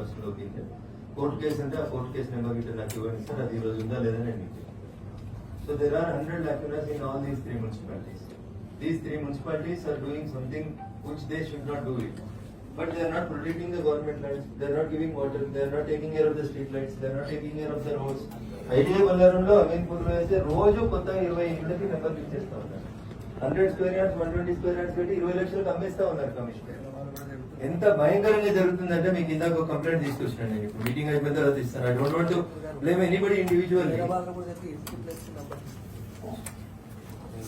Personal opinion. Court case అంటే ఆ court case number గిట్ట నాకు ఇవ్వండి సార్, అది ఈ రోజు ఉందా లేదా నేను. So there are 100 lacunas in all these 3 municipalities. These 3 municipalities are doing something which they should not do it. But they are not protecting the government lands, they are not giving water, they are not taking care of the street lights, they are not taking care of the roads. IDA బల్లారంలో అమీన్పూర్లో అయితే రోజు కొత్తగా 20 ఇంటికి నెంబర్లు ఇచ్చేస్తా ఉన్నారు. 100 square yards 120 square yards పెట్టి 20 లక్షలకు అమ్మేస్తా ఉన్నారు కమిషనర్. ఎంత భయంకరంగా జరుగుతుందంటే మీకు ఇందాక ఒక కంప్లైంట్ తీసుకొచ్చాను నేను, ఇప్పుడు మీటింగ్ అయిపోయిన తర్వాత ఇస్తాను. I don't want to blame anybody individually.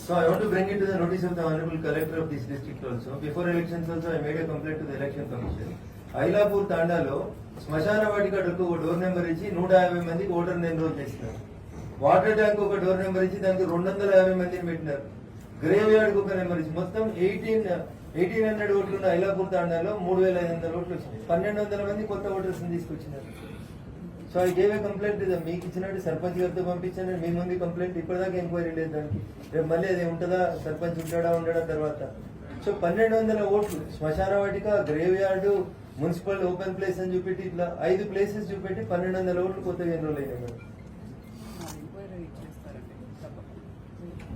So I want to bring it to the notice of the Honorable Collector of this district also. Before elections also I made a complaint to the Election Commission. Ailapur తాండాలో శ్మశాన వాటిక ఒక door number ఇచ్చి 150 మందికి voter enroll చేసినారు. Water tank ఒక door number ఇచ్చి దానికి 250 మందిని పెట్టినారు. గ్రేవ్ యార్డ్ ఒక నెంబర్ ఇచ్చి మొత్తం 1800 ఓట్లు ఉన్న ఐలాపూర్ తాండాలో 3500 ఓట్లు వచ్చినాయి. 1200 మంది కొత్త ఓటర్స్ తీసుకొచ్చినారు. So I gave a complaint మీకు ఇచ్చినట్టు సర్పంచ్ గారితో పంపించాను. మీ ముందు కంప్లైంట్ ఇప్పటిదాకా ఎంక్వైరీ లేదు దానికి. రేపు మళ్ళీ అది ఉంటుందా, సర్పంచ్ ఉండడా తర్వాత. సో 1200 ఓట్లు శ్మశాన వాటిక, grave yard, municipal open place అని చూపెట్టి ఇట్లా 5 ప్లేసెస్ చూపెట్టి 1200 ఓట్లు కొత్తగా ఎన్రోల్ అయినాయి.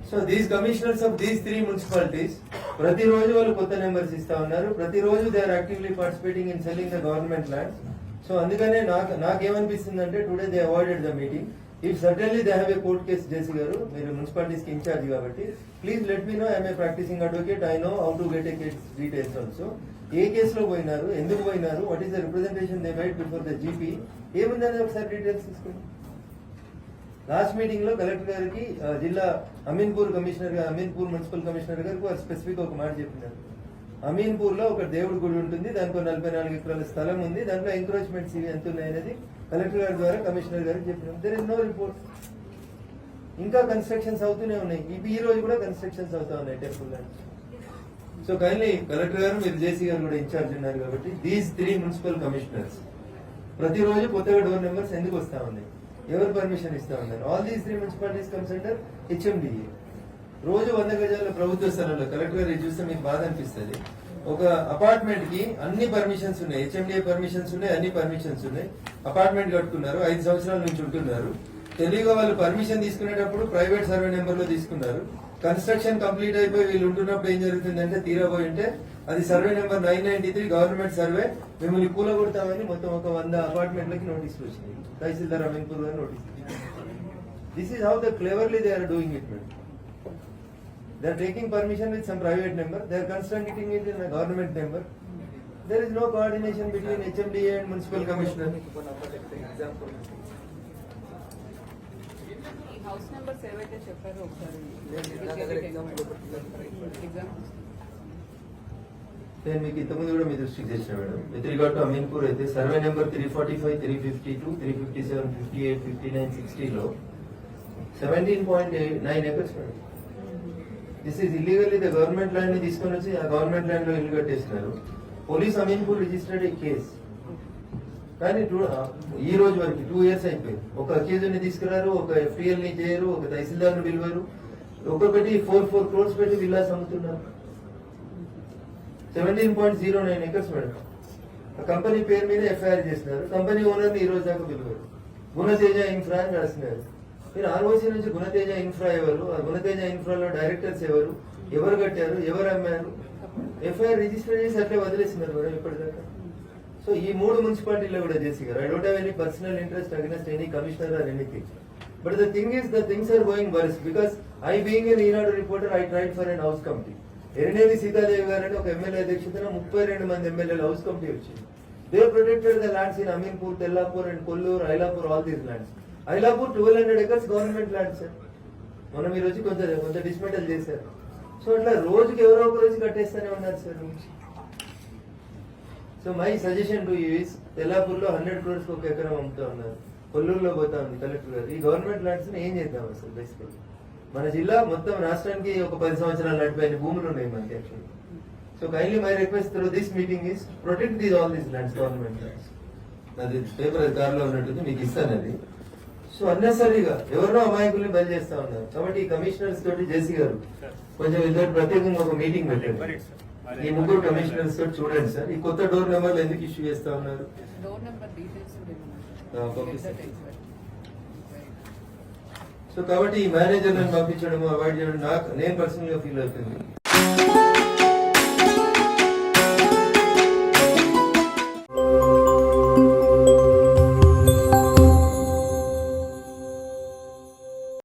So these commissioners of these 3 municipalities ప్రతిరోజు వాళ్ళు కొత్త నెంబర్స్ ఇస్తా ఉన్నారు. ప్రతిరోజు they are actively participating in selling the government lands. So అందుకనే నాకేమనిపిస్తుంది అంటే today they avoided the meeting. If certainly they have a court case. JC garu మీరు మున్సిపాలిటీస్ కి ఇన్ఛార్జ్ కాబట్టి please let me know. I'm a practising advocate, I know how to get a case details also. ఏ కేసులో పోయినారు, ఎందుకు పోయినారు, what is the representation they made before the GP, ఏముందని ఒకసారి డీటెయిల్స్ తీసుకోండి. లాస్ట్ మీటింగ్ లో కలెక్టర్ గారికి జిల్లా అమీన్పూర్ మున్సిపల్ కమిషనర్ గారికి స్పెసిఫిక్ ఒక మాట చెప్పినారు. అమీన్పూర్ లో ఒక దేవుడి గుడి ఉంటుంది, దానికి 44 ఎకరాల స్థలం ఉంది, దాంట్లో ఎంక్రోచ్మెంట్స్ ఎంత ఉన్నాయనేది కలెక్టర్ గారి ద్వారా కమిషనర్ గారికి చెప్పినాం. There is no report. ఇంకా కన్స్ట్రక్షన్స్ అవుతూనే ఉన్నాయి. ఈ రోజు కూడా కన్స్ట్రక్షన్స్ అవుతా ఉన్నాయి temple land. So kindly collector గారు, మీరు జేసీ గారు కూడా ఇన్ఛార్జ్ ఉన్నారు కాబట్టి దీస్ 3 మున్సిపల్ కమిషనర్స్ ప్రతిరోజు కొత్తగా డోర్ నెంబర్స్ ఎందుకు వస్తా ఉన్నాయి, ఎవరు పర్మిషన్ ఇస్తా ఉన్నారు. All these 3 municipalities comes under HMDA. రోజు 100 గజాల ప్రభుత్వ స్థలంలో కలెక్టర్ గారు చూస్తే మీకు బాధ అనిపిస్తుంది. ఒక అపార్ట్మెంట్ కి అన్ని పర్మిషన్స్ ఉన్నాయి, హెచ్ఎండిఏ పర్మిషన్స్ ఉన్నాయి, అన్ని పర్మిషన్స్ ఉన్నాయి. అపార్ట్మెంట్ కట్టుకున్నారు, 5 సంవత్సరాల నుంచి ఉంటున్నారు. తెలుగుగా వాళ్ళు పర్మిషన్ తీసుకునేటప్పుడు ప్రైవేట్ సర్వే నెంబర్ లో తీసుకున్నారు. కన్స్ట్రక్షన్ కంప్లీట్ అయిపోయి వీళ్ళు ఉంటున్నప్పుడు ఏం జరుగుతుందంటే తీరబోయి ఉంటే అది సర్వే నెంబర్ 993 గవర్నమెంట్ సర్వే, మిమ్మల్ని కూలగొడతామని మొత్తం ఒక 100 అపార్ట్మెంట్లకి నోటీసులు వచ్చినాయి. తహసీల్దార్ అమీన్పూర్ గారు notice. This is how the cleverly they are doing it. They are taking permission with some private member. They are constructing it in a government member. There is no coordination between HMDA and municipal commissioner. House number 7 అయితే చెప్పారు ఒకసారి. నేను మీకు ఇంతకుముందు కూడా మీ దృష్టికి తెచ్చిన madam. With regard to Ameenpur అయితే సర్వే నెంబర్ 345, 352, 357, 58, 59, 60 లో 17.9 acres madam. This is illegally the government land ని తీసుకొని వచ్చి ఆ గవర్నమెంట్ ల్యాండ్ లో ఇల్లు కట్టేస్తున్నారు. Police Ameenpur registered a case. కానీ ఈ రోజు వరకు 2 years అయిపోయింది. ఒక అక్యూజ్డ్ ని తీసుకురారు, ఒక ఎఫ్టీఎల్ ని చేయరు, ఒక తహసీల్దార్ ను పిలువరు. ఒక్కొక్కటి 4 crores పెట్టి విల్లాస్ అమ్ముతున్నారు. 17.09 acres మేడం. ఆ కంపెనీ పేరు మీద ఎఫ్ఐఆర్ చేస్తున్నారు. కంపెనీ ఓనర్ ని ఈ రోజు దాకా పిలువరు. గుణతేజ ఇన్ఫ్రా అని రాస్తున్నారు. మీరు ఆర్ఓసీ నుంచి గుణతేజ ఇన్ఫ్రా ఎవరు, గుణతేజ ఇన్ఫ్రాలో డైరెక్టర్స్ ఎవరు కట్టారు, ఎవరు అమ్మారు, ఎఫ్ఐఆర్ రిజిస్టర్ చేసి అట్లే వదిలేస్తున్నారు మేడం ఇప్పటిదాకా. సో ఈ 3 మున్సిపాలిటీలో కూడా చేసి garu, I don't have any personal interest against any commissioner or anything. But the thing is the things are going worse because I being an Eenadu reporter I tried for an house committee. Erineni Sitadevi గారని ఒక MLA అధ్యక్షతన 32 మంది ఎమ్మెల్యేల house committee వచ్చింది. They protected the lands in Ameenpur, Tellapur and Kolluru, Ailapur, all these lands. Ailapur 1200 acres government land sir. మనం ఈ రోజు కొంత డిస్మెంటల్ చేశారు. సో అట్లా రోజుకి ఎవరో ఒక రోజు కట్టేస్తూనే ఉన్నారు sir. So my suggestion to you is, Tellapur లో 100 crores ఒక ఎకరం అమ్ముతా ఉన్నారు, కొల్లూరులో పోతా ఉంది కలెక్టర్ గారు. ఈ గవర్నమెంట్ ల్యాండ్స్ ని ఏం చేద్దాం అసలు బేసికల్? మన జిల్లా మొత్తం రాష్ట్రానికి ఒక 10 సంవత్సరాలు నడిపోయిన భూములు ఉన్నాయి మనకి actually. So kindly my request through this meeting is protect these all these lands, government lands. అది పేపర్ అధికారులు ఉన్నట్టుంది, మీకు ఇస్తాను అది. సో అన్నెసరీగా ఎవరినో అమాయకుల్ని బలి చేస్తా ఉన్నారు. కాబట్టి ఈ కమిషనర్స్ తోటి జేసీ గారు కొంచెం ఇద్దరు ప్రత్యేకంగా ఒక మీటింగ్ పెట్టండి. ఈ ముగ్గురు కమిషనర్స్ తోటి చూడండి సార్. ఈ కొత్త డోర్ నెంబర్లు ఎందుకు ఇష్యూ చేస్తా ఉన్నారు? Door number details okay sir. So కాబట్టి ఈ మేనేజర్ పంపించడం అవాయిడ్ చేయడం నేను పర్సనల్ గా ఫీల్ అవుతుంది.